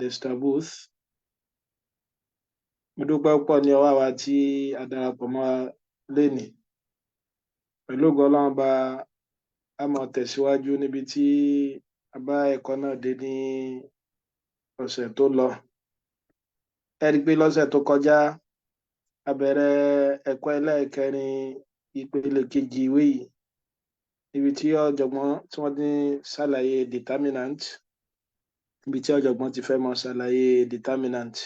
Dexter Booth. Mo dúpẹ́ púpọ̀ ní ọwọ́ àwa tí a darapọ̀ mọ́ lénìí. Pẹ̀lú ògo Ọlọ́run bá a máa tẹ̀síwájú níbi tí a bá ẹ̀kọ́ náà dé ní ọ̀sẹ̀ tó lọ. Ẹ rí i pé lọ́sẹ̀ tó kọjá a bẹ̀rẹ̀ ẹ̀kọ́ ẹlẹ́ẹ̀kẹrin ìpele kejì ìwé yìí níbi tí ọ̀jọ̀gbọ́n tí wọ́n ti ṣàlàyé determinant, níbi tí ọ̀jọ̀gbọ́n ti fẹ́ mọ ṣàlàyé determinant.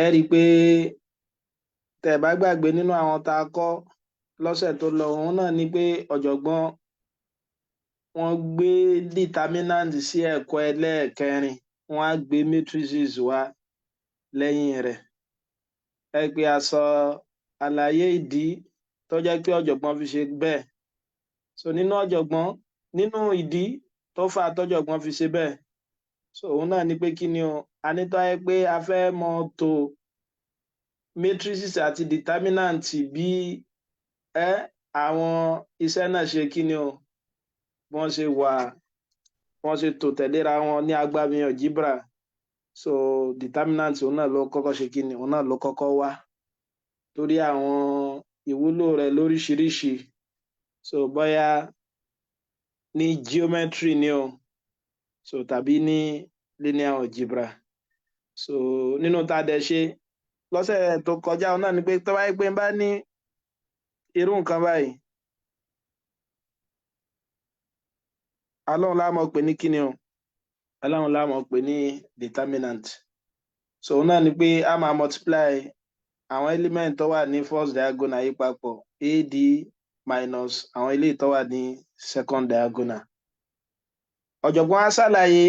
Ẹ rí i pé tẹ́ bá gbàgbé nínú àwọn tá a kọ́ lọ́sẹ̀ tó lọ òun náà ni pé ọ̀jọ̀gbọ́n wọ́n gbé determinant sí ẹ̀kọ́ ẹlẹ́ẹ̀kẹrin, wọ́n á gbé matrices wá lẹ́yìn rẹ̀. Ẹ pé a sọ àlàyé ìdí tó jẹ́ pé ọ̀jọ̀gbọ́n fi ṣe bẹ́ẹ̀. So nínú ìdí tó fà tọ́jọ̀gbọ́n fi ṣe bẹ́ẹ̀. So òun náà ni pé kí ni o, a ní tó yẹ pé a fẹ́ mọ tó matrices àti determinant bí àwọn iṣẹ́ náà ṣe kí ni o, wọ́n ṣe tò tẹ̀léra wọn ní agbámi algebra. So determinant òun náà ló kọ́kọ́ ṣe kí ni, òun náà ló kọ́kọ́ wá torí àwọn ìwúlò rẹ̀ lóríṣiríṣi. So bóyá ní geometry ni o, so tàbí ní linear algebra. So nínú tá a dẹ̀ ṣe lọ́sẹ̀ tó kọjá òun náà ni pé tó bá yẹ pé n bá ní irú nǹkan báyìí, Ọlọ́run la máa pè ní kíni o, Ọlọ́run la máa pè ní determinant. So òun náà ni pé a máa multiply àwọn element tó wà ní first diagonal yìí papọ̀, AD minus àwọn eléyìí tó wà ní second diagonal. Ọ̀jọ̀gbọ́n á ṣàlàyé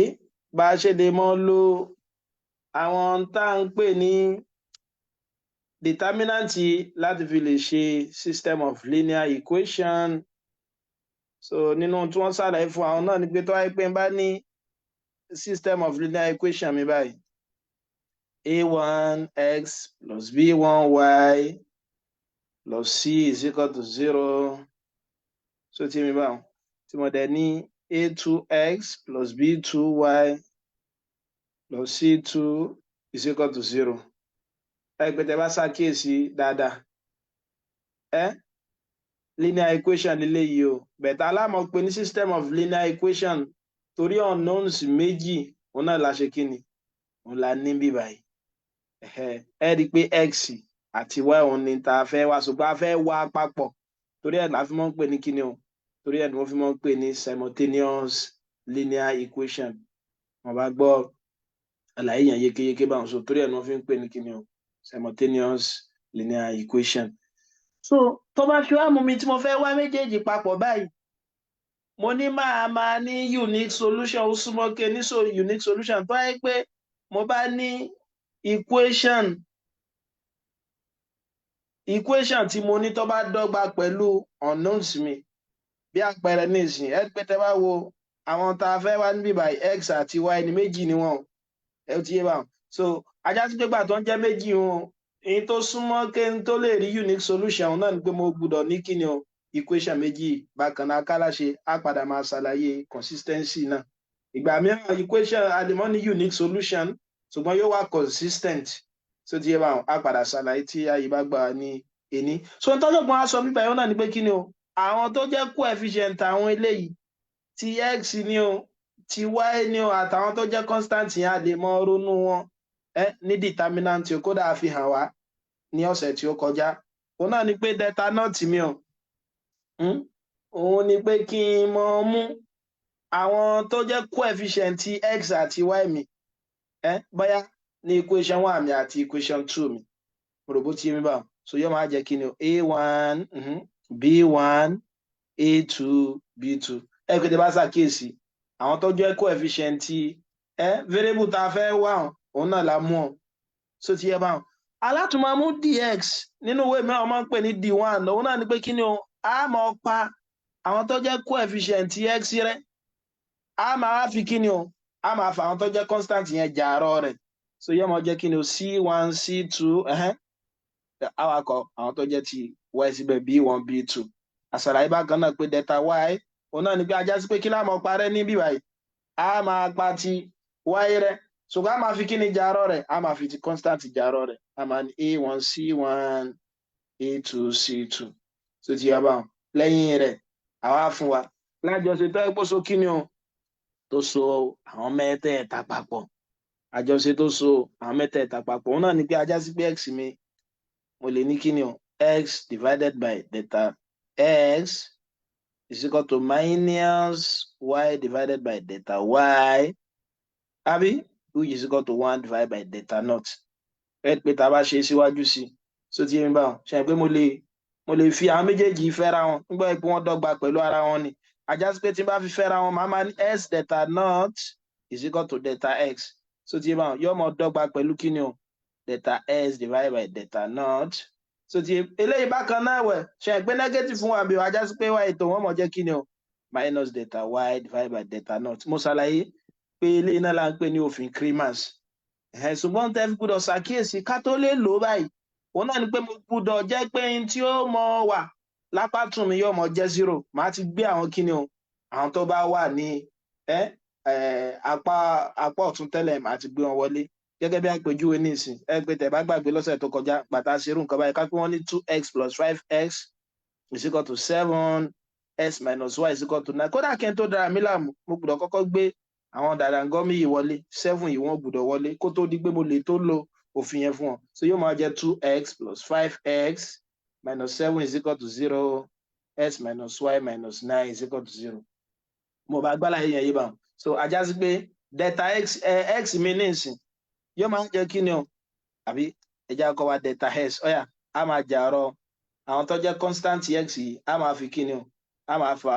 bá a ṣe lè mọ lo àwọn tá à ń pè ní determinant láti fi lè ṣe system of linear equation. So nínú tí wọ́n ṣàlàyé fún àwọn náà ni pé tó wáyé pé n bá ní system of linear equation mi báyìí, a1x plus b1y plus c is equal to 0. So tí mi báwọn tí mo dẹ̀ ní a2x plus b2y plus c2 is equal to 0. Ẹ pé tẹ́ bá ṣàkíyèsí dáadáa, linear equation leléyìí o, bẹ̀tà alámọ̀ pé ní system of linear equation torí unknowns méjì òun náà la ṣe kí ni, òun la ní bí báyìí. Ẹ rí i pé x àti y òun ni tá a fẹ́ wá, ṣùgbọ́n a fẹ́ wá papọ̀ torí ẹ̀ la fi mọ́ ń pè ní kíni o, torí ẹ̀ ni wọ́n fi mọ́ ń pè ní simultaneous linear equation. Wọ́n bá gbọ́ àlàyé yẹn yékéyéké báwọn, so torí ẹ̀ ni wọ́n fi ń pè ní kíni o, simultaneous linear equation. So tó bá fi wá mú mi tí mo fẹ́ wá méjèèjì papọ̀ báyìí, mo ní máa ní unique solution, ó súnmọ́ ké ní so unique solution tó yẹ pé mo bá ní equation tí mo ní tó bá dọ́gba pẹ̀lú unknowns mi. Bí àpẹẹrẹ nísìnyí, ẹ pé tẹ́ bá wo àwọn tá a fẹ́ wá níbí báyìí, x àti y ni méjì ni wọ́n, ẹ ti yé báwọn. So ajá sí pé gbà tó ń jẹ́ méjì wọn, èyí tó súnmọ́ ké n tó lè rí unique solution náà ni pé mo gbọ́dọ̀ ní kíni o, equation méjì bákan náà kálàṣe, á padà máa ṣàlàyé consistency náà. Ìgbà mìíràn equation a lè mọ́ ní unique solution ṣùgbọ́n yóò wá consistent. So ti yé báwọn, á padà ṣàlàyé tí ayé bá gbà ní ení. So tọ́jọ́gbọ́n á sọ nípa ẹ̀yọ́ náà ni pé kíni o, àwọn tó jẹ́ coefficient àwọn eléyìí ti x ni o, ti y ni o, àtàwọn tó jẹ́ constant yẹn a lè mọ ronú wọn ní determinant o, kódà a fi hàn wá ní ọ̀sẹ̀ tí ó kọjá. Òun náà ni pé determinant mi o, òun ni pé kí n mọ mú àwọn tó jẹ́ coefficient ti x àti y mi, bóyá ní equation 1 mi àti equation 2 mi. Mo rò bó ti yé mi báwọn. So yóò máa jẹ́ kí ni o, a1 b1 a2 b2. Ẹ pé tẹ́ bá ṣàkíyèsí àwọn tó jẹ́ coefficient ti variable tá a fẹ́ wá òun náà la mú ọ. So ti yé báwọn. Alátùmọ̀ mú dx nínú ìwé mìíràn máa ń pè ní d1. Òun náà ni pé kí ni o, a máa pa àwọn tó jẹ́ coefficient ti x rẹ̀, a máa fi kí ni o, a máa fa àwọn tó jẹ́ constant yẹn jàrọ̀ rẹ̀. So yóò máa jẹ́ kí ni o, c1 c2 awakọ̀ àwọn tó jẹ́ ti y síbẹ̀ b1 b2. Àṣàlàyé bákan náà pé delta y òun náà ni pé ajá sí pé kí láàmú parẹ́ ní bíbáyìí, a máa pa ti y rẹ̀ ṣùgbọ́n a máa fi kí ni jàrọ̀ rẹ̀ a máa fi ti constant jàrọ̀ rẹ̀ a máa ní a1 c1 a2 c2 so ti yá báwọn lẹ́yìn rẹ̀ àwa fún wa lájọṣe tó ẹgbó so kí ni o tó so àwọn mẹ́tẹ̀ẹ̀ta papọ̀ àjọṣe tó so àwọn mẹ́tẹ̀ẹ̀ta papọ̀ òun náà ni pé ajá sí pé x mi mo lè ní kí ni o x divided by delta x is equal to minus y divided by delta y àbí which is equal to 1 divided by delta naught ẹ pé tá a bá ṣe síwájú sí so ti yẹn báwọn ṣe pé mo lè fi àwọn méjèèjì fẹ́ra wọn nígbà pé wọ́n dọ́gba pẹ̀lú ara wọn ni ajá sí pé tí n bá fi fẹ́ra wọn màá máa ní s delta naught is equal to delta x so ti yẹn báwọn yóò mọ dọ́gba pẹ̀lú kí ni o delta s divided by delta naught so ti eléyìí bákan náà wẹ̀ ṣe pé negative fún wa bí o ajá sí pé y ètò wọn mọ̀ jẹ́ kí ni o minus delta y divided by delta naught mo ṣàlàyé pé eléyìí náà là ń pè ní òfin Cramer's ṣùgbọ́n tẹ́ fi gbọ́dọ̀ ṣàkíyèsí ká tó lè lò báyìí òun náà ni pé mo gbọ́dọ̀ jẹ́ pé n tí ó mọ wà lápá tún mi yóò mọ jẹ́ 0 màá ti gbé àwọn kíni o àwọn tó bá wà ní apá ọ̀tún tẹ́lẹ̀ màá ti gbé wọn wọlé gẹ́gẹ́ bí àpèjúwe ní ìsìn pé tẹ́ bá gbàgbé lọ́sẹ̀ tó kọjá bàtà ṣerú nǹkan báyìí ká pé wọ́n ní 2x plus 5x is equal to 7 s minus y is equal to 9 kódà kí n tó dára mí láàmú mo gbọ́dọ̀ kọ́kọ́ gbé àwọn dàdàngọ́mì yìí wọlé 7 yìí wọ́n gbọ́dọ̀ wọlé kó tó di pé mo lè tó lo òfin yẹn fún wọn so yóò máa jẹ́ 2x plus 5x minus 7 is equal to 0 s minus y minus 9 is equal to 0 mo bá gbálà yẹn yìí bá so ajá sí pé delta x mi ní ìsìn yóò máa jẹ́ kí ni o àbí ẹja kọ́ wa delta s ọ̀yà a máa jàrọ̀ àwọn tó jẹ́ constant x yìí a máa fi kí ni o a máa fa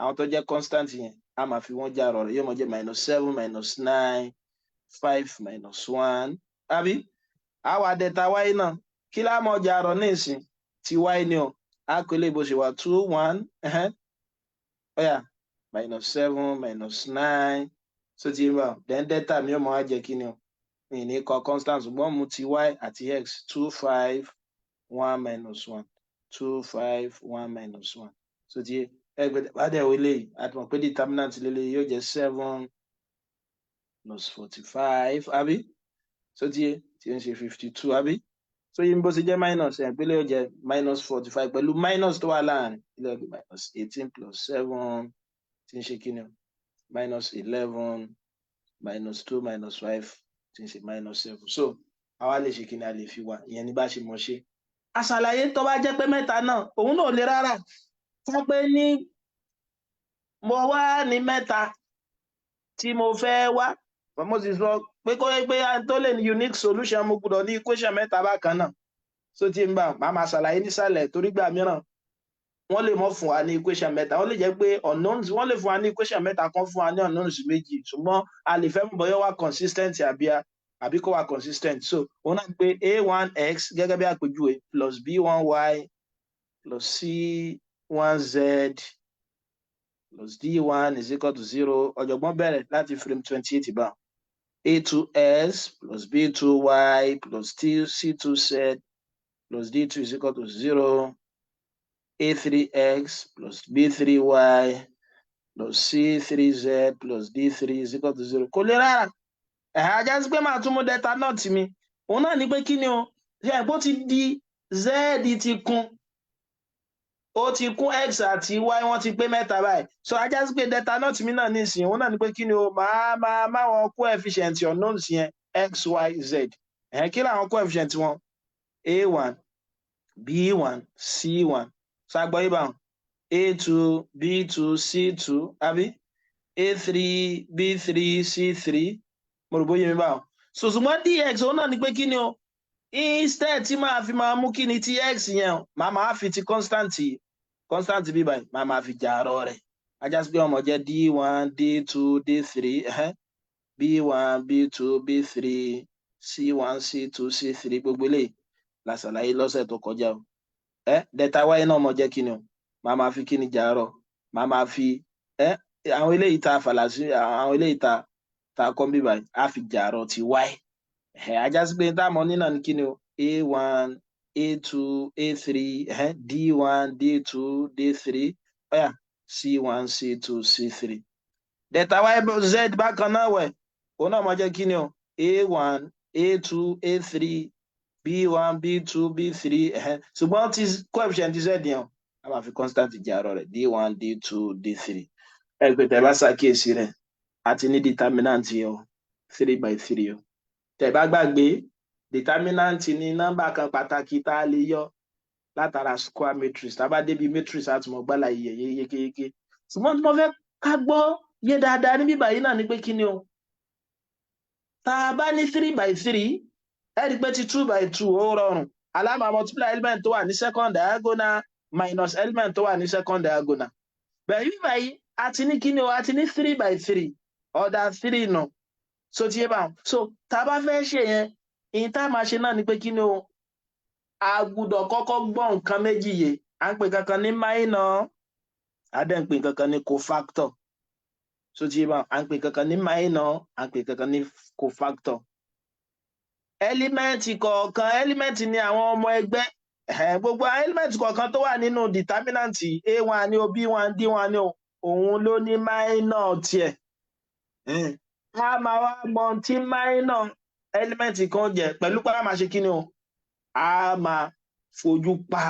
àwọn tó jẹ́ constant yẹn a máa fi wọ́n jàrọ̀ rẹ̀ yóò máa jẹ́ -7 -9 5 -1 àbí àwa delta y náà kí lá mọ̀ jàrọ̀ ní ìsìn tí y ni o a kò lè bó ṣe wà 2 1 ọ̀yà -7 -9 so ti bá then delta mi yóò máa jẹ́ kí ni o mi ní kọ constant ṣùgbọ́n mo ti y àti x 2 5 1 -1 2 5 1 -1 so ti ẹgbẹ́ bá dẹ̀ wọlé yìí àti mọ̀ pé determinant lélẹ̀ yóò jẹ́ 7 plus 45 àbí so tí ń ṣe 52 àbí so yìí bó ṣe jẹ́ minus ẹ̀ pé lè jẹ́ -45 pẹ̀lú minus tó wà láàrin ilé ọ̀gbìn -18 plus 7 tí ń ṣe kí ni -11 -2 -5 tí ń ṣe -7 so àwa lè ṣe kí ni a lè fi wá ìyẹn ní bá ṣe mọ̀ ṣe àṣàlàyé tó bá jẹ́ pé mẹ́ta náà òun náà lè rárá fún pé ní mo wá ní mẹ́ta tí mo fẹ́ wá mo sì sọ pé kó yẹ pé tó lè ní unique solution mo gbọ́dọ̀ ní equation mẹ́ta bákan náà so tí ń bá máa ṣàlàyé nísàlẹ̀ torí gbà mìíràn wọ́n lè mọ̀ fún wa ní equation mẹ́ta wọ́n lè jẹ́ pé unknowns wọ́n lè fún wa ní equation mẹ́ta kan fún wa ní unknowns méjì ṣùgbọ́n a lè fẹ́ mọ̀ bóyá wà consistent àbí kó wà consistent so òun náà pé a1x gẹ́gẹ́ bí àpèjúwe plus b1y plus c1z plus d1 is equal to 0 ọ̀jọ̀gbọ́n bẹ̀rẹ̀ láti frame 28 bá a2s plus b2y plus c2z plus d2 is equal to 0 a3x plus b3y plus c3z plus d3 is equal to 0 kò lè rárá ajá sí pé máa tún mú delta naught mi òun náà ní pé kí ni o ṣe àìpó ti di z ti kún ó ti kún x àti y wọ́n ti pé mẹ́ta báyìí so ajá sí pé delta naught mi náà nísìnyí òun náà ní pé kí ni o máa wọn coefficient unknowns yẹn x y z kí làwọn coefficient wọn a1 b1 c1 ṣàgbọ́ yìí báwọn a2 b2 c2 àbí a3 b3 c3 mo rò bóyá mi báwọn so ṣùgbọ́n dx òun náà ní pé kí ni o instead tí máa fi máa mú kí ni ti x yẹn máa fi ti constant bí báyìí máa fi jàrọ̀ rẹ̀ ajá sí pé ọmọ jẹ́ d1 d2 d3 b1 b2 b3 c1 c2 c3 gbogbo eléyìí la ṣàlàyé lọ́sẹ̀ tó kọjá o delta y náà mọ jẹ́ kí ni o máa fi kí ni jàrọ̀ máa fi àwọn eléyìí ta fàlàsí àwọn eléyìí ta kọ́ bí báyìí á fi jàrọ̀ ti y ajá sí pé táàmù nínà ní kí ni o a1 a2 a3 d1 d2 d3 c1 c2 c3 delta y z bákan náà wẹ̀ òun náà máa jẹ́ kí ni o A1 A2 A3 B1 B2 B3 ṣùgbọ́n tí coefficient z yẹn a máa fi constant jẹ́ àárọ̀ rẹ̀ D1 D2 D3 ẹgbẹ́ tẹ́ bá ṣàkíyèsí rẹ̀ àti ní determinant yẹn o 3/3 o tẹ́ bá gbàgbé determinant ní nọ́mbà kan pàtàkì tá a lè yọ látara square matrix tá a bá débi matrix àti mọ̀ gbálà yẹ yékéyéké ṣùgbọ́n tí mo fẹ́ ká gbọ́ yé dáadáa níbí báyìí náà ni pé kí ni o tá a bá ní 3/3 ẹ rí i pé ti 2/2 ó rọrùn aláma multiply element tó wà ní second diagonal minus element tó wà ní second diagonal bẹ́ẹ̀ yìí báyìí a ti ní kí ni o a ti ní 3/3 ọ̀dà 3 nù so ti yé bá so tá a bá fẹ́ ṣe yẹn ìyẹn tá a máa ṣe náà ni pé kí ni o a gbúdọ̀ kọ́kọ́ gbọ́ nǹkan méjì yé à ń pè kankan ní minor a dẹ̀ ń pè kankan ní cofactor so ti yé bá à ń pè kankan ní minor à ń pè kankan ní cofactor ẹlímẹ́ǹtì kọ̀ọ̀kan ẹlímẹ́ǹtì ni àwọn ọmọ ẹgbẹ́ gbogbo ẹlímẹ́ǹtì kọ̀ọ̀kan tó wà nínú determinant A1 ní o B1 D1 ní o òun ló ní minor tiẹ̀ a máa wá mọ tí minor ẹlímẹ́ǹtì kan jẹ́ pẹ̀lú pé a máa ṣe kí ni o a máa fojú pa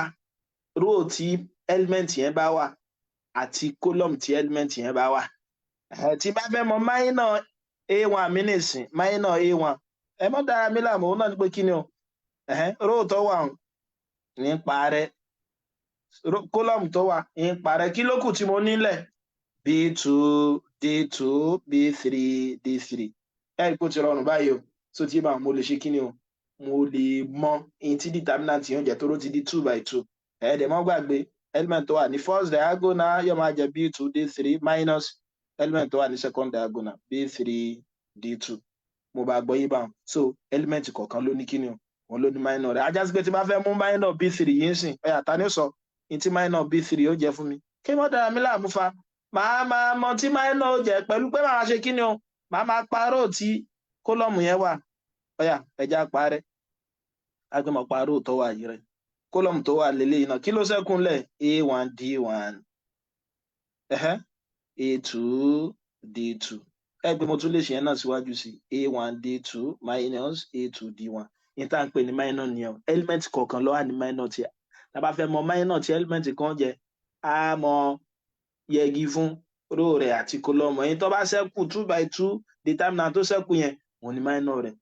row tí ẹlímẹ́ǹtì yẹn bá wà àti column tí ẹlímẹ́ǹtì yẹn bá wà tí bá fẹ́ mọ minor A1 mi nìsín minor A1 ẹ mọ́ dára mi láàmú òun náà ní pé kí ni o row tó wà ní parẹ́ column tó wà ní parẹ́ kí ló kù tí mo nílẹ̀ B2 D2 B3 D3 ẹ rí pé ó ti rọrùn báyìí o so tí bá mo lè ṣe kí ni o mo lè mọ in tí determinant yẹn jẹ́ tó ló ti di 2/2 dẹ̀ mọ́ gbàgbé element tó wà ní first diagonal yóò máa jẹ́ B2 D3 minus element tó wà ní second diagonal B3 D2 mo bá gbọ́ yí bá wọn so element kọ̀ọ̀kan ló ní kíni o wọn ló ní minor rẹ̀ ajá sí pé tí bá fẹ́ mú minor B3 yìí ń sìn ọ̀yà ta ni ó sọ ní tí minor B3 ó jẹ́ fún mi kí wọ́n dára mi láàmú fa màá máa mọ tí minor ó jẹ́ pẹ̀lú pé màá ṣe kíni o màá máa parọ́ tí kólọ́mù yẹn wà ọ̀yà ẹja parẹ́ agbẹ́mọ̀ parọ́ tó wà yìí rẹ̀ kólọ́mù tó wà lélẹ́yìn náà kí ló ṣẹ́kùn lẹ̀ A1 D1 A2 D2 ẹgbẹ́ mo tún lè ṣe yẹn náà síwájú sí A1 D2 minus A2 D1 ní tá à ń pè ní minor nìyẹn element kọ̀ọ̀kan ló wà ní minor tí a bá fẹ́ mọ minor tí element kan jẹ́ a mọ yẹgi fún row rẹ̀ àti column ẹ̀yin tó bá ṣẹ́kù 2/2 determinant tó ṣẹ́kù yẹn òun ni minor rẹ̀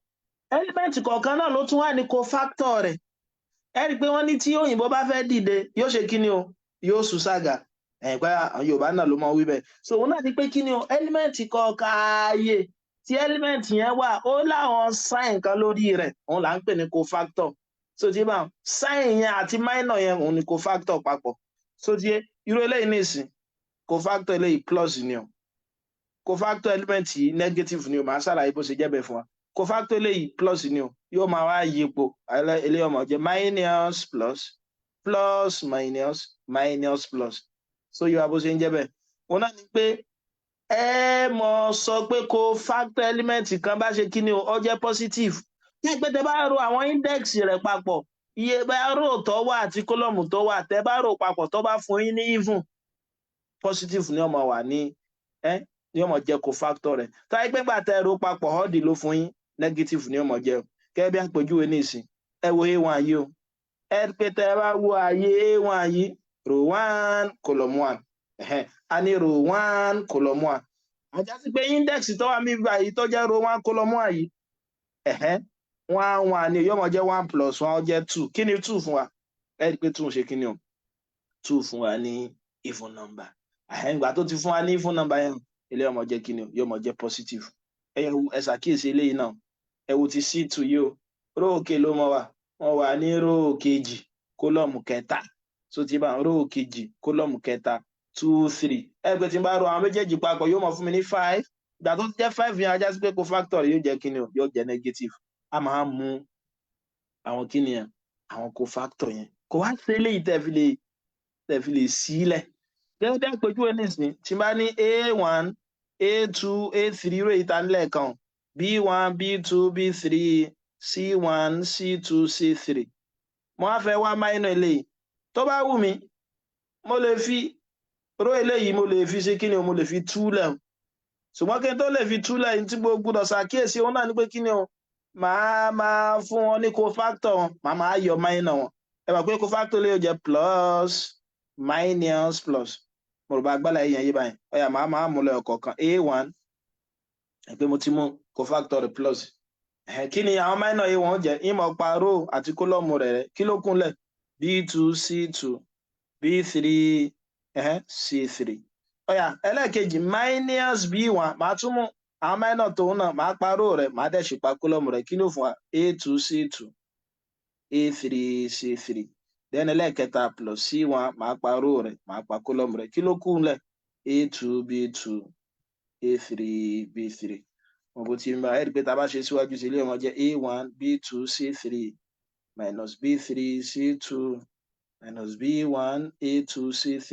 element kọ̀ọ̀kan náà ló tún wà ní cofactor rẹ̀ ẹ rí i pé wọ́n ní tí òyìnbó bá fẹ́ dìde yóò ṣe kí ni o yóò sùn sága pé Yorùbá náà ló mọ wí bẹ́ẹ̀ so òun náà ní pé kí ni o element kọ̀ọ̀kan ààyè tí element yẹn wà ó láwọn sign kan lórí rẹ̀ òun là ń pè ní cofactor so tí bá sign yẹn àti minor yẹn òun ni cofactor papọ̀ so tí irú eléyìí nìsín cofactor eléyìí plus ni o cofactor element yìí negative ni o máa ṣàlàyé bó ṣe jẹ́ bẹ́ẹ̀ fún wa cofactor eléyìí plus ni o yóò máa wá yípo eléyìí ọmọ jẹ́ minus plus plus minus minus plus so yóò wá bó ṣe ń jẹ́ bẹ́ẹ̀ òun náà ni pé ẹ mọ̀ sọ pé cofactor element kan bá ṣe kí ni o ó jẹ́ positive ní pé tẹ bá ro àwọn index rẹ̀ papọ̀ iye bá row tó wà àti column tó wà tẹ bá rò papọ̀ tó bá fún yín ní even positive ni ó máa wà ní ni ó máa jẹ́ cofactor rẹ̀ tó yẹ pé gbà tẹ ro papọ̀ odd ló fún yín negative ni ó máa jẹ́ kẹ́ bí àpèjúwe ní ìsìn ẹ wo A1 yìí o ẹ pé tẹ bá wo àyè A1 yìí row 1 column 1 a ní row 1 column 1 àjá sí pé index tó wà níbi àyè tó jẹ́ row 1 column 1 yìí 1 ni yóò máa jẹ́ 1 plus 1 ó jẹ́ 2 kí ni 2 fún wa ẹ rí pé 2 ṣe kí ni o 2 fún wa ní even number ìgbà tó ti fún wa ní even number yẹn ilé ọmọ jẹ́ kí ni o yóò máa jẹ́ positive ẹ ṣàkíyèsí eléyìí náà ẹ wo ti C2 yìí o row òkè ló mọ wà wọ́n wà ní row kejì kólọ́mù kẹta so ti bá row kejì kólọ́mù kẹta 2 3 ẹ pé tí n bá ro àwọn méjèèjì papọ̀ yóò máa fún mi ní 5 ìgbà tó jẹ́ 5 yẹn ajá sí pé cofactor yóò jẹ́ kí ni o yóò jẹ́ negative a máa mú àwọn kí ni yẹn àwọn cofactor yẹn kò wá sí eléyìí tẹ́ fi lè sílẹ̀ gẹ́gẹ́ bí àpèjúwe nísìnyí tí n bá ní A1 A2 A3 rẹ̀ ìta lẹ́ẹ̀kan B1 B2 B3 C1 C2 C3 mo á fẹ́ wá minor eléyìí tó bá wù mí mo lè fi row eléyìí mo lè fi ṣe kí ni o mo lè fi 2 lẹ̀ ṣùgbọ́n kí n tó lè fi túlẹ̀ ní tí gbọ́dọ̀ ṣàkíyèsí òun náà ni pé kí ni o máa fún wọn ní cofactor wọn máa yọ minor wọn ẹ mọ̀ pé cofactor lè jẹ́ plus minus plus mo rò bá agbálà yẹn yé báyìí ọ̀yà máa mú lọ ọ̀kọ̀ọ̀kan a1 pé mo ti mú cofactor rẹ̀ plus kí ni àwọn minor a1 jẹ́ ìmọ̀ pa row àti kólọ́mù rẹ̀ kí ló kúnlẹ̀ b2 c2 b3 c3 ọ̀yà ẹlẹ́ẹ̀kejì minus b1 máa tún mú àwọn minor tòun náà máa pa row rẹ̀ máa dẹ̀ ṣì pa kólọ́mù rẹ̀ kí ló fún wa a2 c2 a3 c3 then ẹlẹ́ẹ̀kẹta plus c1 máa pa row rẹ̀ máa pa kólọ́mù rẹ̀ kí ló kúnlẹ̀ a2 b2 a3 b3 wọn bó ti ń bá ẹ̀rí pé tá a bá ṣe síwájú sí ilé wọn jẹ́ a1 b2 c3 minus b3 c2 minus b1 a2 c3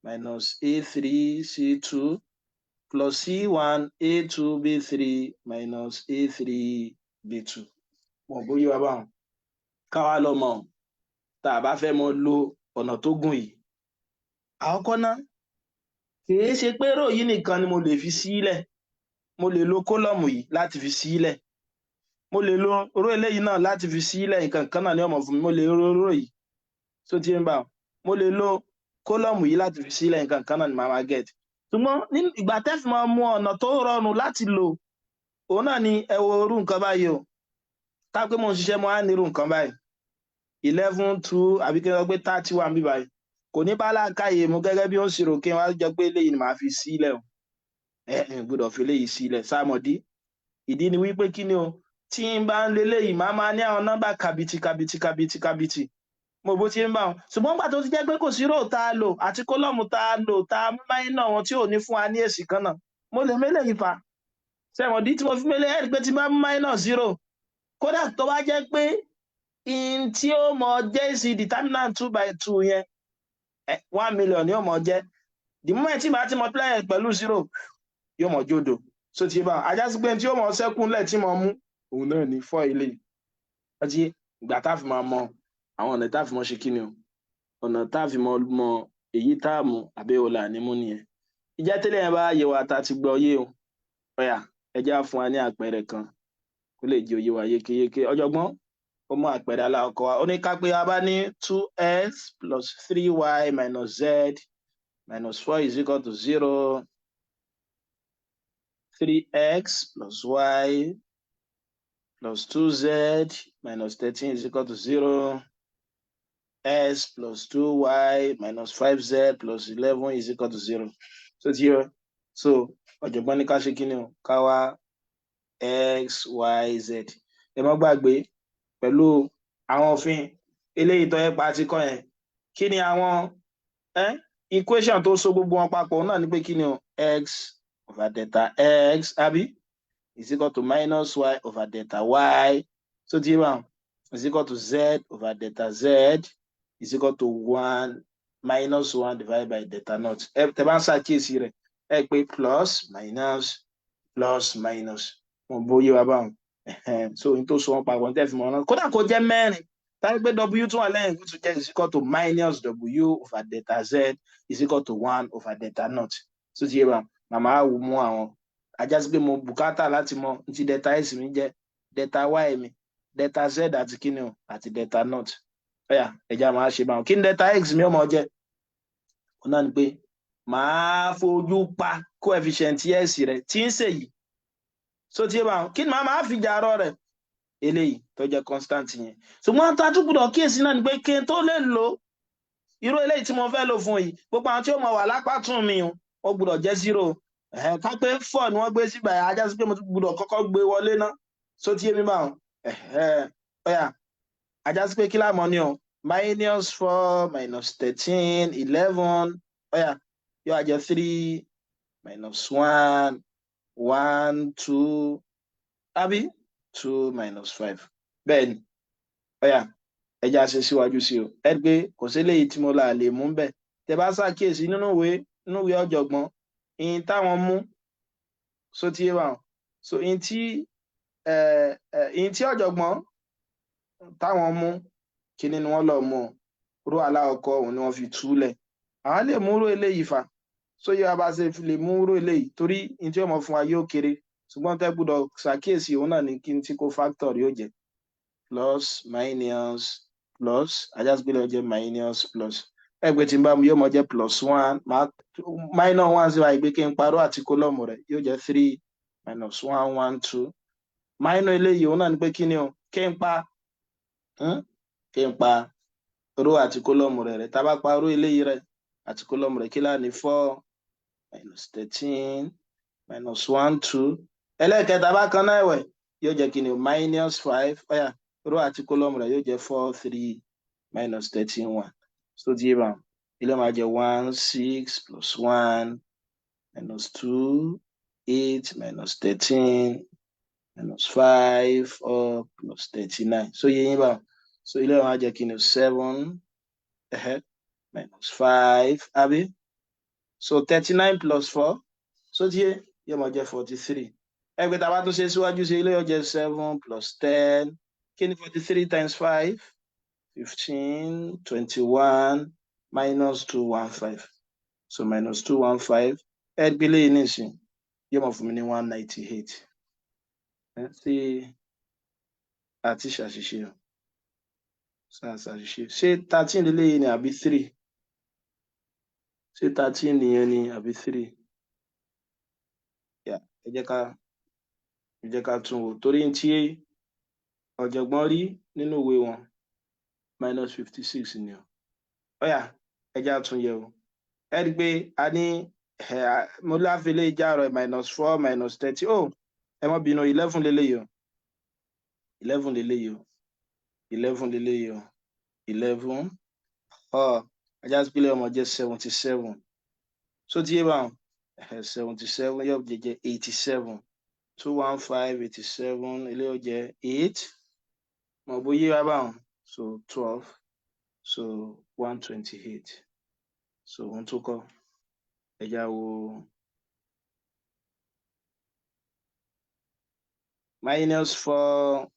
minus a3 c2 plus c1 a2 b3 minus a3 b2 wọn bó yí wa báwọn káwá lọ mọ̀ tá a bá fẹ́ mọ lo ọ̀nà tó gùn yìí àkọ́kọ́ náà kìí ṣe pé rò yìí nìkan ni mo lè fi sílẹ̀ mo lè lo kólọ́mù yìí láti fi sílẹ̀ mo lè lo ró eléyìí náà láti fi sílẹ̀ nǹkan kan náà ní ọmọ fún mi mo lè ró yìí tó ti ń bá mo lè lo kólọ́mù yìí láti fi sílẹ̀ nǹkan kan náà ní màá get ṣùgbọ́n ní ìgbà tẹ́fì máa mú ọ̀nà tó rọrùn láti lò òun náà ni ẹ wo irú nǹkan báyìí o ká pé mo ń ṣiṣẹ́ mo á ní irú nǹkan báyìí 11 2 àbí kí n sọ pé 31 bí báyìí kò ní bá láǹkàyè mu gẹ́gẹ́ bí ó ń ṣirò kí n wá jọ pé eléyìí ni màá fi sílẹ̀ o gbọ́dọ̀ fi eléyìí sílẹ̀ sáàmọ̀dí ìdí ni wípé kí ni o tí n bá ń leléyìí máa ní àwọn nọ́mbà kàbìtì mo bó ti ń bá wọn ṣùgbọ́n gbà tó ti jẹ́ pé kò sí rò tá a lò àti kólọ́mù tá a lò tá a mú máínà wọn tí ò ní fún wa ní èsì kan náà mo lè mélè yìí fa sẹ́mọ̀dí tí mo fi mélè ẹ̀rí pé tí bá mú máínà 0 kódà tó bá jẹ́ pé in tí ó mọ jẹ́ èsì determinant 2 by 2 yẹn 1 million ni ó mọ jẹ́ the moment tí màá ti multiply pẹ̀lú 0 yóò mọ jódo so ti bá ajá sí pé tí ó mọ sẹ́kúnlẹ̀ tí mo mú òun náà ní 4 ilé ọtí ìgbà tá a fi máa mọ àwọn ọ̀nà tá a fi mọ ṣe kí ni o ọ̀nà tá a fi mọ èyí tá a mú àbẹ́wòlà ní mú nìyẹn ìjà tẹ́lẹ̀ yẹn bá yẹ wa tá a ti gbọ́ yé o ọ̀yà ẹjẹ́ á fún wa ní àpẹẹrẹ kan kó lè jẹ́ òye wa yékéyéké ọ̀jọ̀gbọ́n ó mú àpẹẹrẹ aláwọ̀kọ́ wa ó ní ká pé a bá ní 2x plus 3y minus z minus 4 is equal to 0 3x plus y plus 2z minus 13 is equal to 0 s plus 2y minus 5z plus 11 is equal to 0 so ti yọ so ọ̀jọ̀gbọ́n ní ká ṣe kí ni o ká wá x y z ẹ má gbàgbé pẹ̀lú àwọn òfin eléyìí tó yẹ pa àti kọ́ yẹn kí ni àwọn equation tó so gbogbo wọn papọ̀ náà ni pé kí ni o x over delta x àbí is equal to minus y over delta y so ti yẹ báwọn is equal to z over delta z is equal to 1 minus 1 divided by delta naught tẹ bá ń ṣàkíyèsí rẹ̀ ẹ pé plus minus wọn bóyá wa báwọn so n tó so wọn papọ̀ tẹ́ fi mọ̀ ọ́nà kódà kó jẹ́ mẹ́rin táyé pé w tún wà lẹ́yìn tó jẹ́ is equal to minus w over delta z is equal to 1 over delta naught so ti yé wa màmá mú àwọn ajásí pé mo bùkátà láti mọ n ti delta s mi jẹ́ delta y mi delta z àti kíni o àti delta naught ọ̀yà ẹja máa ṣe báwọn kí ni delta x mi ọmọ jẹ́ òun náà ni pé màá fojú pa coefficient s rẹ̀ tí ń ṣèyí so tí bá kí ni máa fi jàrọ rẹ̀ eléyìí tó jẹ́ constant yẹn ṣùgbọ́n tá tún gbọ́dọ̀ kíyèsí náà ni pé kí n tó lè lò irú eléyìí tí mo fẹ́ lò fún yìí gbogbo àwọn tí ó mọ wà lápá tún mi ó gbọ́dọ̀ jẹ́ 0 ká pé 4 ni wọ́n gbé sígbà yẹn ajá sí pé mo gbọ́dọ̀ kọ́kọ́ gbé wọlé náà so tí èmi bá wọn ọ̀yà ajá sí pé kí láàmọ́ ni o minus 4 minus 13 11 ọ̀yà yóò á jẹ́ 3 minus 1 1 2 àbí 2 minus 5 bẹ́ẹ̀ ni ọ̀yà ẹja ṣe síwájú sí o ẹ pé kò sí léyìí tí mo là lè mú bẹ́ẹ̀ tẹ bá ṣàkíyèsí nínú ìwé ọ̀jọ̀gbọ́n ìyìn táwọn mú so ti yé wa so ìyìn tí ọ̀jọ̀gbọ́n táwọn mú kíni ni wọ́n lọ mú ró aláwọ̀kọ́ òun ni wọ́n fi túlẹ̀ àwọn lè mú ró eléyìí fa so yóò bá ṣe lè mú ró eléyìí torí ní tí ọmọ fún wa yóò kéré ṣùgbọ́n tẹ́ gbọ́dọ̀ ṣàkíyèsí òun náà ní kí n tí kó factor yóò jẹ́ plus minus plus ajásígbélé ọjẹ́ minus plus ẹgbẹ́ tí n bá mu yóò mọ jẹ́ plus 1 minus 1 sí wa ìgbé kí n parọ́ àti kólọ́mù rẹ̀ yóò jẹ́ 3 minus 1 1 2 minus eléyìí òun náà ní pé kí ni o kí n pa ró àti kólọ́mù rẹ̀ tá bá pa ró eléyìí rẹ̀ àti kólọ́mù rẹ̀ kí láà ní 4 minus 13 minus 1 2 ẹlẹ́ẹ̀kẹta bákan náà ẹ̀wẹ̀ yóò jẹ́ kí ni o minus 5 ọ̀yà ró àti kólọ́mù rẹ̀ yóò jẹ́ 4 3 minus 13 1 so díẹ̀ bá ilé máa jẹ́ 1 6 plus 1 minus 2 8 minus 13 minus 5 plus 39 so yẹ yín bá so ilé máa jẹ́ kí ni o 7 minus 5 àbí so 39 plus 4 so díẹ̀ yóò máa jẹ́ 43 ẹgbẹ́ tá a bá tún ṣe síwájú sí ilé yóò jẹ́ 7 plus 10 kí ni 43 times 5 15 21 minus 215 so minus 215 ẹgbẹ́ lẹ́yìn nísìn yóò máa fún mi ní 198 sí àti ṣàṣìṣe ṣe 13 lélẹ́yìn ni àbí 3 ṣe 13 nìyẹn ni àbí 3 ẹ jẹ́ ká tún wò torí tí ọ̀jọ̀gbọ́n rí nínú ìwé wọn minus 56 ni ó yá ẹ jẹ́ àtún yẹ̀ wò ẹ rí pé a ní mo láfilé ìjárọ̀ minus 4 minus 30 ẹ má bínú 11 lélẹ́yìí 11 lélẹ́yìí 11 lélẹ́yìí 11 ajá sí pílẹ̀ ọmọ jẹ́ 77 so tí yé bá 77 yóò jẹ́ 87 215 87 ilé ó jẹ́ 8 mọ̀ bó yé wá báwọn so 12 so 128 so ohun tó kọ́ ẹja wo minus 4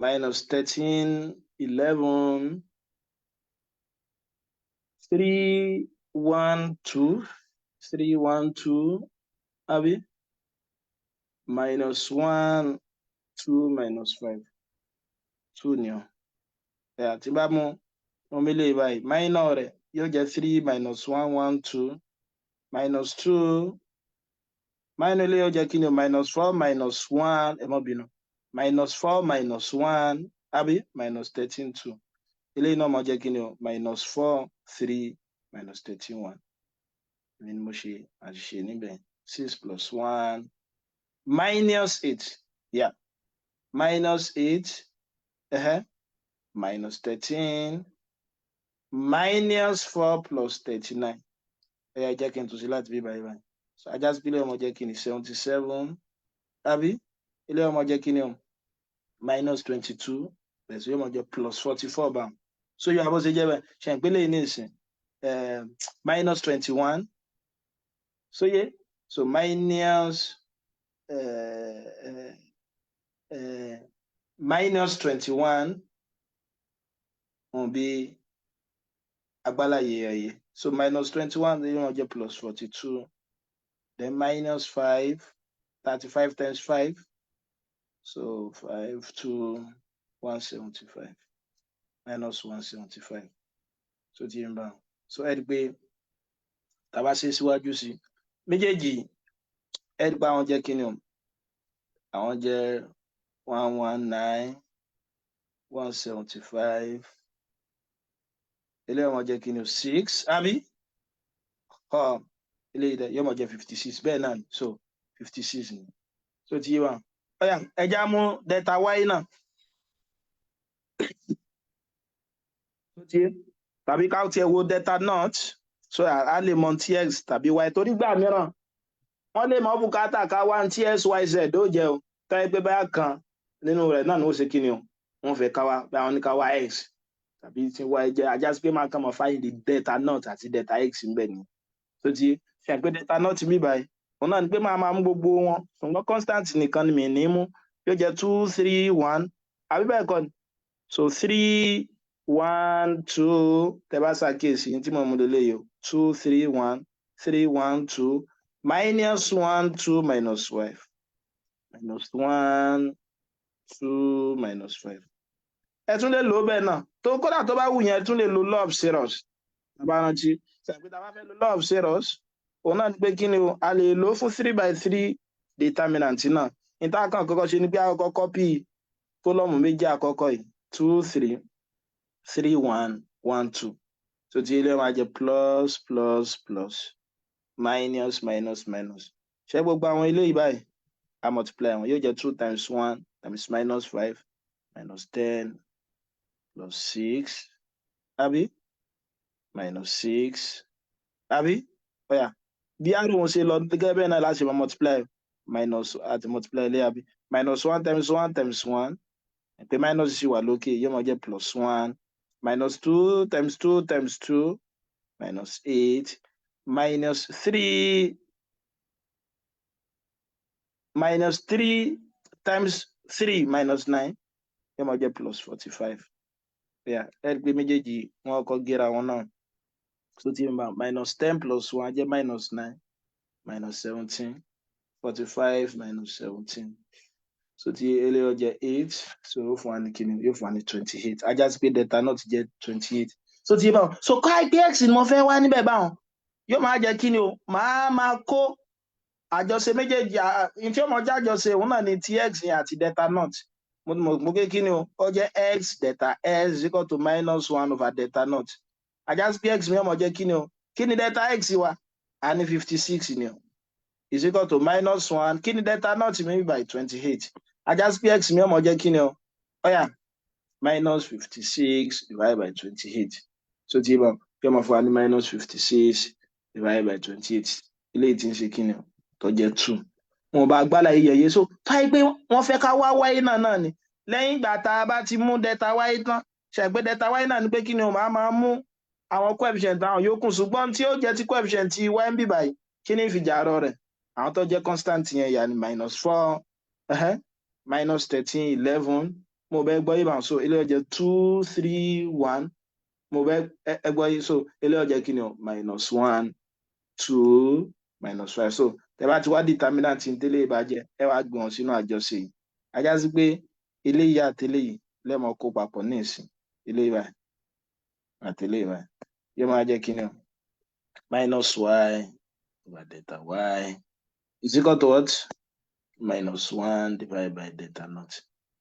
minus 13 11 3 1 2 3 1 2 àbí minus 1 2 minus 5 2 ni ọ àti bá mú omi lè báyìí minor rẹ̀ yóò jẹ́ 3 minus 1 1 2 minus 2 minor ilé yóò jẹ́ kí ni minus 4 minus 1 ẹ má bínú minus 4 minus 1 àbí minus 13 2 ilé náà máa jẹ́ kí ni minus 4 3 minus 13 1 ni mo ṣe àṣìṣe níbẹ̀ 6 plus 1 minus 8 yeah minus 8 minus 13 minus 4 plus 39 ẹ jẹ́ kí n tún sí láti bí báyìí so ajá sí ilé ọmọ jẹ́ kí ni 77 àbí ilé ọmọ jẹ́ kí ni minus 22 bẹ̀rẹ̀ sí yóò mọ̀ jẹ́ plus 44 bá so yóò abọ́ sí jẹ́ bẹ́ẹ̀ ṣe ìpínlẹ̀ ní ìsìn minus 21 so yé so minus minus 21 wọ́n bí agbáláyé ẹ̀yẹ so minus 21 yóò mọ̀ jẹ́ plus 42 then minus 5 35 times 5 so 5 to 175 minus 175 so tí ń bá so ẹ rí pé tá bá ṣe síwájú sí méjèèjì ẹ rí pé àwọn jẹ́ kí ni àwọn jẹ́ 119 175 ilé ọmọ jẹ́ kí ni 6 àbí ilé ìdẹ yóò mọ̀ jẹ́ 56 bẹ́ẹ̀ náà so 56 ni so tí yé wa ọ̀yà ẹja mú delta y náà so tí yé tàbí ká tiẹ̀ wo delta not so a lè mọ tx tàbí y torí gbà mìíràn wọ́n lè mọ bùkátà ká wá tí x y z ó jẹ́ o táyé pé báyà kan nínú rẹ̀ náà ni ó ṣe kí ni o wọ́n fẹ́ ká wá báwọn ní ká wá x tàbí tí y jẹ́ ajá sí pé máa kàn mọ́ find the delta not àti delta x ń bẹ ni so tí ṣe pé delta not mi báyìí òun náà ni pé máa mú gbogbo wọn ṣùgbọ́n constant nìkan ni mi ní mú yóò jẹ́ 2 3 1 àbí bẹ́ẹ̀ kọ́ ni so 3 1 2 tẹ́ bá ṣàkíyèsí tí mo mú lélẹ́yìí o 2 3 1 3, 1, 2, minus 1, 2, minus 5. Minus 1, 2, minus 5. Ẹ tún lè lò bẹ́ẹ̀ náà. Tó kódà tó bá wù yẹn, ẹ tún lè lo law of zeros. Bàbá rántí, ṣàpè tá a bá fẹ́ lo law of zeros, òun náà ni pé kí ni o, a lè lò fún 3/3 determinant náà. Níta kan kọ́kọ́ ṣe ni pé a kọ́kọ́ copy kólọ́mù méjì àkọ́kọ́ yìí, 2, 3, 3, 1, 1, 2. So tí ilé máa jẹ plus, plus, plus, minus, minus, minus. Ṣé gbogbo àwọn ilé yìí báyìí? A multiply wọn yóò jẹ 2 times 1 times minus 5 minus 10 plus 6, àbí? Minus 6, àbí? Ó yá. Bí àrùn wọn ṣe lọ gẹ́gẹ́ bẹ́ẹ̀ náà láti máa multiply minus àti multiply ilé àbí? Minus 1 times 1 times 1. Pé minus ṣì wà lókè yóò máa jẹ plus 1. Minus 2 times 2 times 2 minus 8 minus 3 times 3 minus 9 yóò máa jẹ plus 45. Yeah, ẹ gbé méjèèjì wọn kọ gẹ́ra wọn náà. So tí n bá minus 10 plus 1 jẹ́ minus 9 minus 17 45 minus 17. So tí eléyìí jẹ́ 8, so yóò fún wa ní kíni, yóò fún wa ní 28. Ajá sí pé delta náà ti jẹ́ 28. So tí báwọn, so ká ipé x ni mo fẹ́ wá níbẹ̀ báwọn, yóò máa jẹ́ kíni o, máa kó àjọṣe méjèèjì, ní tí ó mọ̀ jẹ́ àjọṣe òun náà ni ti x yẹn àti delta naught. Mo ké kíni o, ó jẹ́ x delta s is equal to minus 1 over delta naught. Ajá sí pé x mi ó mọ̀ jẹ́ kíni o, kíni delta x wa? A ní 56 ni o. Is equal to minus 1. Kíni delta naught mi by 28. Ajá sí pé x mi ó mọ̀ jẹ́ kíni o? Ó yá, minus 56 divided by 28. So tí bá yóò máa fún wa ní minus 56 divided by 28. Ilé tí ń ṣe kíni o, tó jẹ́ 2. Wọn bá gbálà yẹ̀yẹ́, so táyé pé wọ́n fẹ́ ká wá y náà ni. Lẹ́yìn ìgbà tá a bá ti mú delta y tán, ṣe pé delta y náà ni pé kíni o, máa mú àwọn coefficient àwọn yòókù, ṣùgbọ́n tí ó jẹ́ ti coefficient ti y ń bì báyìí, kí ni ìfìjàrọ̀ rẹ̀? Àwọn tó jẹ́ constant yẹn yà ní minus 4, minus 13, 11. Mo bẹ́ gbọ́ yìí bá, so ilé ọjẹ́ 2, 3, 1. Mo bẹ́ gbọ́ yìí, so ilé ọjẹ́ kíni o, minus 1, 2, minus 5. So tẹ́ bá ti wá determinant ní tẹ́lẹ̀ ìbàjẹ́, ẹ wá gbé wọn sínú àjọṣe yìí. Ajá sí pé ilé yìí àtẹ́lẹ̀ yìí lẹ́mọ̀ kó papọ̀ ní ìsìn. Ilé yìí báyìí àtẹ́lẹ̀ yìí báyìí yóò máa jẹ́ kíni o, minus y over delta y is equal to what? Minus 1 divided by delta naught.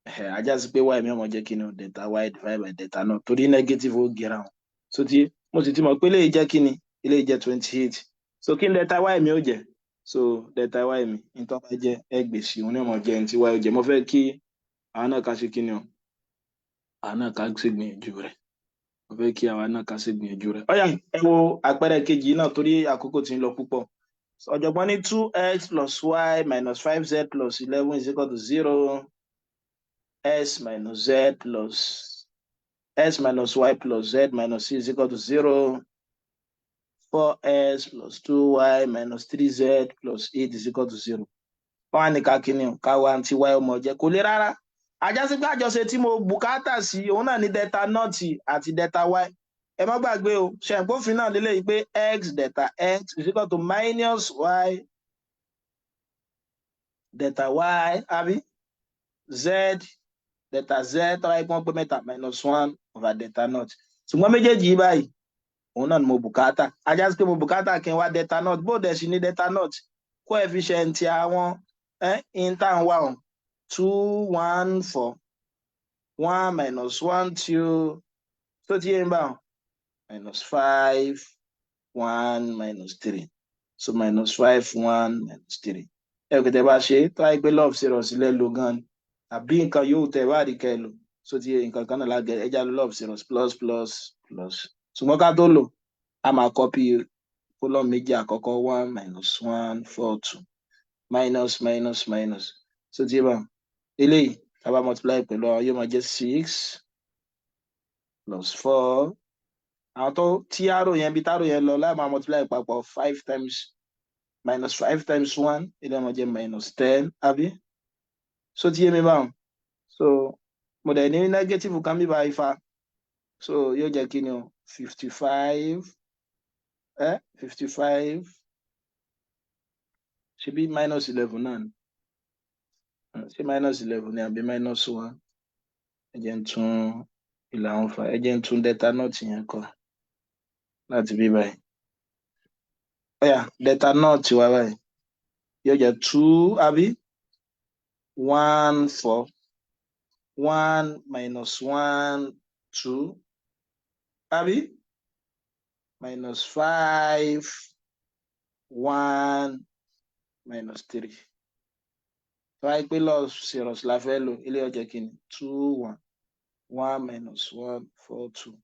Ajá sí pé y mi ó mọ̀ jẹ́ kíni o, delta y divided by delta naught. Torí negative ó gẹ̀ra wọn. So tí mo sì ti mọ̀ pé ilé jẹ́ kíni, ilé jẹ́ 28. So kí ni delta y mi ó jẹ́? So delta y mi nítorí wọ́n jẹ́ ẹgbẹ̀sí, òun ní ọmọ jẹ́ ẹni tí y ó jẹ́. Mo fẹ́ kí àwọn náà ká ṣe kíni o, àwọn náà ká ṣe gbìyànjú rẹ̀. Mo fẹ́ kí àwọn náà ká ṣe gbìyànjú rẹ̀. Ó yá, ẹ wo àpẹẹrẹ kejì náà torí àkókò tí ń lọ púpọ̀. Ọ̀jọ̀gbọ́n ní 2x plus y minus 5z plus 11 is equal to 0. S minus z plus s minus y plus z minus c is equal to 0. 4s plus 2y minus 3z plus 8 is equal to 0. Wọ́n á ní ká kíni o, ká wá tí y ọmọ jẹ́, kò lè rárá. Ajá sí pé àjọṣe tí mo bùkátà sí òun náà ní delta naught àti delta y. Ẹ má gbàgbé o, ṣẹ̀ǹpófin náà lélẹ́yìí pé x delta x is equal to minus y delta y, àbí? Z delta z tọ́wá ipọ́n pé mẹ́ta minus 1 over delta naught. Ṣùgbọ́n méjèèjì yìí báyìí, òun náà ni mo bùkátà. Ajá sí pé mo bùkátà kí n wá delta naught. Bó dẹ̀ sí ní delta naught, coefficient àwọn intern wà on 2, 1, 4. 1 minus 1, 2. So tí yẹn bá wọn, minus 5, 1, minus 3. So minus 5, 1, minus 3. Ẹ kò tẹ́ bá ṣe, tó wáyé pé law of zeros sílẹ̀ ló gan-an. Àbí nǹkan yóò tẹ̀ wá rí kẹ́ lò. So tí nǹkan kan náà lágẹ̀ ẹja law of zeros plus plus plus. Ṣùgbọ́n ká tó lò, a máa copy column méjì àkọ́kọ́ 1 minus 1 4 2 minus minus minus. So tí bá eléyìí tá bá multiply pẹ̀lú àwọn yóò máa jẹ́ 6 plus 4. Àwọn tó tí arrow yẹn bí tárò yẹn lọ láì máa multiply papọ̀ 5 times minus 5 times 1 ilé máa jẹ́ minus 10, àbí? So tí yé mi báwọn. So mo dẹ̀ ní negative kan bí báyìí fa. So yóò jẹ́ kí ni o, 55 55 Should be minus 11 none. Say minus 11 ni àbí minus 1. Agent 2 ìlànà fa agent 2 determinant yẹn kọ láti bí báyìí. Yeah, determinant wà báyìí. Yóò jẹ́ 2 àbí 1 4 1 minus 1 2 àbí minus 5 1 minus 3. So I pay loss serious la fẹ́ lò ilé ó jẹ́ kíni 2 1 1 minus 1 4 2.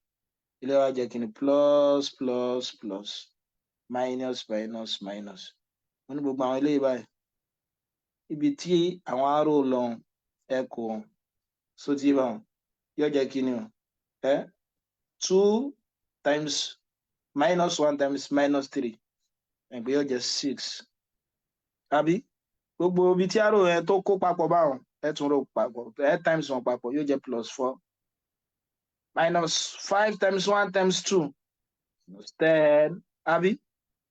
Ilé ó jẹ́ kíni plus plus plus minus minus minus. Wọ́n ní gbogbo àwọn ilé báyìí. Ibi tí àwọn arrow lọ echo so tí bá yóò jẹ́ kíni o 2 times minus 1 times minus 3 ẹgbẹ́ yóò jẹ́ 6 àbí gbogbo ibi tí arrow yẹn tó kó papọ̀ báwọn tún rò papọ̀ times 1 papọ̀ yóò jẹ́ plus 4 minus 5 times 1 times 2 minus 10 àbí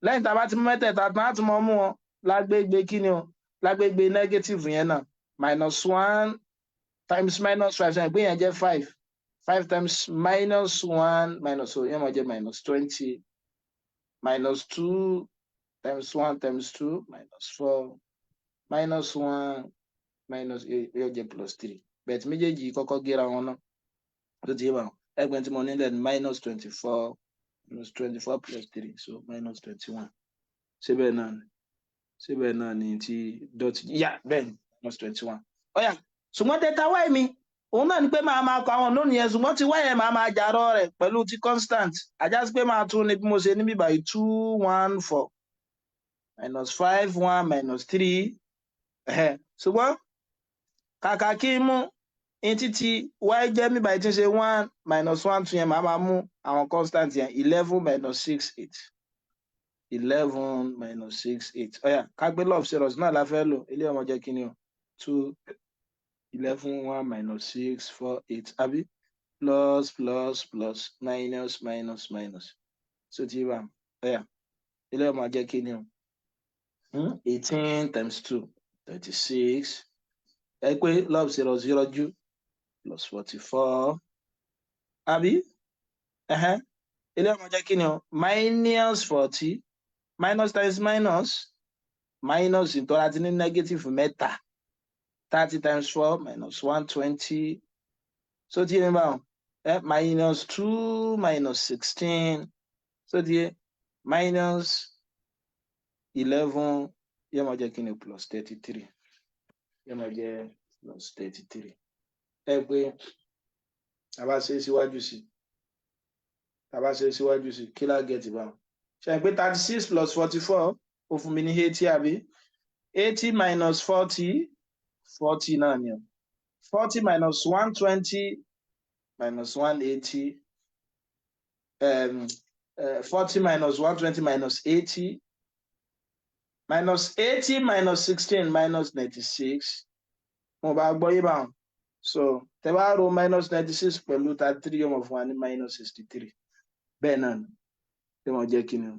lẹ́yìn tá a bá ti mú mẹ́tẹ̀ẹ̀ta tán á tún mọ́ mú wọn lágbègbè kíni o lágbègbè negative yẹn náà minus 1 times minus 5 ṣe pé yẹn jẹ́ 5 5 times minus 1 minus so yẹn máa jẹ́ minus 20 minus 2 times 1 times 2 minus 4 minus 1 minus yóò jẹ́ plus 3 bẹ́ẹ̀ tí méjèèjì kọ́kọ́ gẹ́ra wọn náà tó ti yé bá wọn ẹgbẹ́ tí mo ní lẹ́nu minus 24 minus 24 plus 3 so minus 21 síbẹ̀ náà ni ti dot yà bẹ́ẹ̀ ni minus 21 ọ̀yà ṣùgbọ́n data y mi òun náà ni pé máa kọ àwọn lónìí yẹn ṣùgbọ́n ti y yẹn máa jàrọ̀ rẹ̀ pẹ̀lú ti constant àjásí pé máa tún ní bí mo ṣe ní bíbá yìí 2 1 4 minus 5 1 minus 3 ṣùgbọ́n kàkà kí n mú in títí y jẹ́ bíbá yìí tí ń ṣe 1 minus 1 2 yẹn máa mú àwọn constant yẹn 11 minus 6 8 11 minus 6 8 ọ̀yà kágbé love serious náà la fẹ́ lò ilé ọmọ jẹ́ kí ni o 2 11 1 minus 6 4 8 àbí plus plus plus minus minus minus so tí wà ọ̀yà ilé ọmọ jẹ́ kí ni o 18 times 2 36 ẹ pé love serious 0 ju plus 44 àbí ilé ọmọ jẹ́ kí ni o minus 40 minus times minus ìtọ́ra ti ní negative mẹ́ta 30 times 4 minus 120 so tí yẹn bá wọn minus 2 minus 16 so tí yẹn minus 11 yẹn máa jẹ́ kí ni plus 33 yẹn máa jẹ́ plus 33 ẹ pé tàbá ṣe síwájú sí kí lá get bá wọn ṣe pé 36 plus 44 ó fún mi ní 80 àbí 80 minus 40 náà ni 40 minus 120 minus 180 40 minus 120 minus 80 minus 80 minus 16 minus 96 mo bá gbọ́ yí bá wọn so tẹ bá ro minus 96 pẹ̀lú 33 yóò fún wa ní minus 63 bẹ́ẹ̀ náà ni tí wọ́n jẹ́ kí ni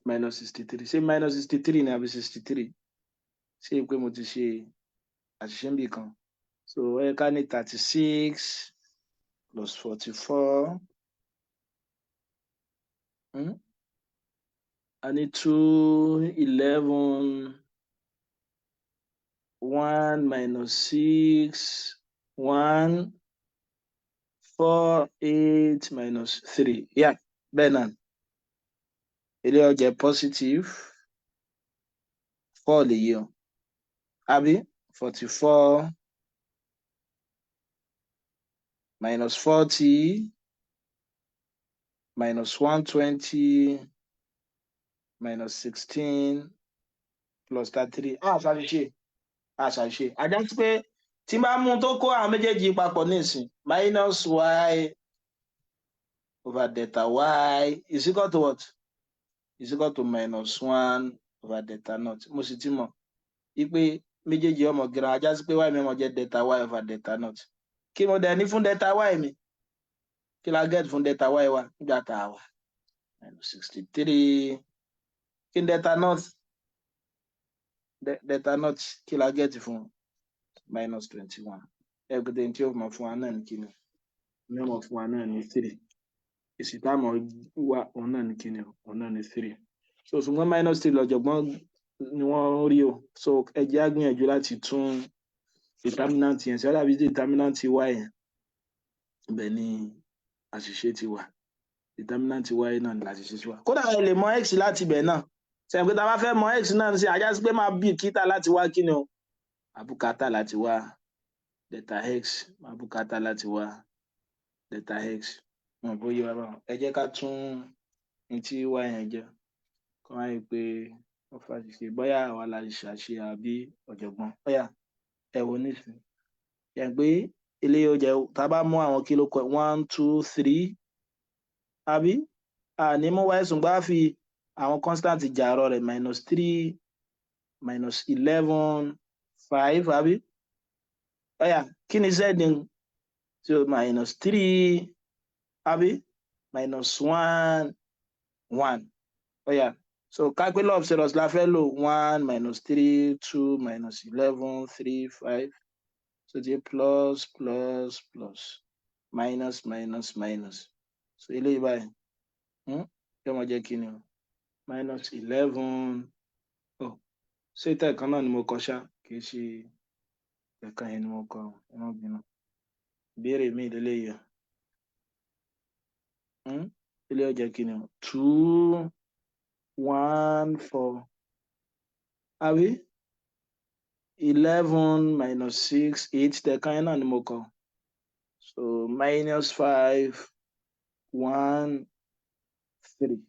minus 63 ṣé minus 63 ní àbí 63 ṣé pé mo ti ṣe àṣìṣe níbì kan so ẹ ká ní 36 plus 44 a ní 2 11 1 minus 6 1 4 8 minus 3 yeah bẹ́ẹ̀ náà ilé ó jẹ́ positive 4 lè yí o àbí 44 minus 40 minus 120 minus 16 plus 33 àṣàṣe àjá sí pé tí bá mú tó kó àwọn méjèèjì papọ̀ nísìn minus y over delta y is equal to what? Is equal to minus 1 over delta naught. Mo sì ti mọ̀ wípé méjèèjì ọmọ gíra ajá sí pé y mi ọmọ jẹ́ delta y over delta naught. Kí mo dẹ̀ ní fún delta y mi? Kí la get fún delta y wa nígbà tá a wà? Minus 63. Kí ni delta naught? determinant kí la get fún minus 21 everything tí ó mọ̀ fún wa náà ní kíni ní ọmọ fún wa náà ní 3 èsì táàmù wà òun náà ní kíni òun náà ní 3 so ṣùgbọ́n minus 3 lọ́jọ̀gbọ́n ni wọ́n rí o so ẹ jẹ́ á gbìyànjú láti tún determinant yẹn sí ọ́ dàbí determinant y yẹn ibẹ̀ ni àṣìṣe ti wà determinant y náà ni àṣìṣe ti wà kódà ẹ lè mọ x láti ibẹ̀ náà ṣe pé tá a bá fẹ́ mọ x náà ṣe àjá sí pé máa bí kíta láti wá kíni o àbùkátà láti wá delta x máa bùkátà láti wá delta x wọn bóyá wá báwọn ẹ jẹ́ ká tún ní tí y yẹn jẹ́ kó wá rí pé wọ́n fàṣìṣe bóyá àwa la ṣàṣe àbí ọ̀jọ̀gbọ́n bóyá ẹ wo nísìnyí yẹn pé eléyìí ó jẹ́ tá a bá mú àwọn kílò kọ 1 2 3 àbí àní mú y sùn gbá fi àwọn constant jàrọ rẹ̀ -3 -11 5 àbí bóyá kí ni z ní so -3 àbí -1 1 bóyá so ká pé law of serious la fẹ́ lò 1 -3 2 -11 3 5 so di plus minus so eléyìí báyìí yóò mọ jẹ́ kí ni o -11 oh ṣé tẹ̀kan náà ni mo kọ ṣá kì í ṣe ẹ̀kan yẹn ni mo kọ ẹ̀rọ bínú ìbéèrè mi lélẹ́yìí ilé ó jẹ́ kí ni o 2 1 4 àbí 11 - 6 8 tẹ̀kan yẹn náà ni mo kọ so -5 1 3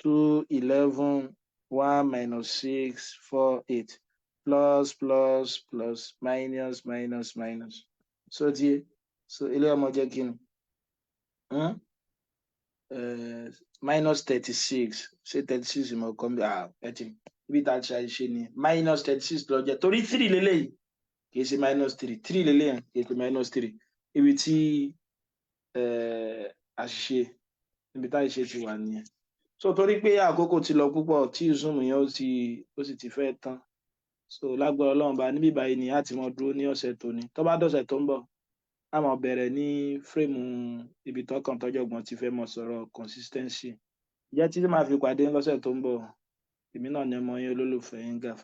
2 11 1 - 6 4 8 plus minus so díẹ̀ so ilé ọmọ jẹ́ kí ni -36 ṣé 36 mo kọ́ ẹ ti ibi tá a ti ṣe ni -36 lọ jẹ́ torí 3 lélẹ́yìí kì í ṣe -3 3 lélẹ́yìn kì í ṣe -3 ibi tí àṣìṣe ibi tá àṣìṣe ti wà nìyẹn so torí pé àkókò ti lọ púpọ̀ tí zoom yẹn ó sì ti fẹ́ tán so lágbára Ọlọ́run bá níbí báyìí ni a ti mọ dúró ní ọ̀sẹ̀ tó ní tó bá dọ̀sẹ̀ tó ń bọ̀ a máa bẹ̀rẹ̀ ní fírémù ibi tọ́kàn tọ́jọ̀gbọ́n ti fẹ́ mọ sọ̀rọ̀ consistency jẹ́ títí máa fi pàdé lọ́sẹ̀ tó ń bọ̀ èmi náà ni ọmọ yín olólùfẹ́ Engr.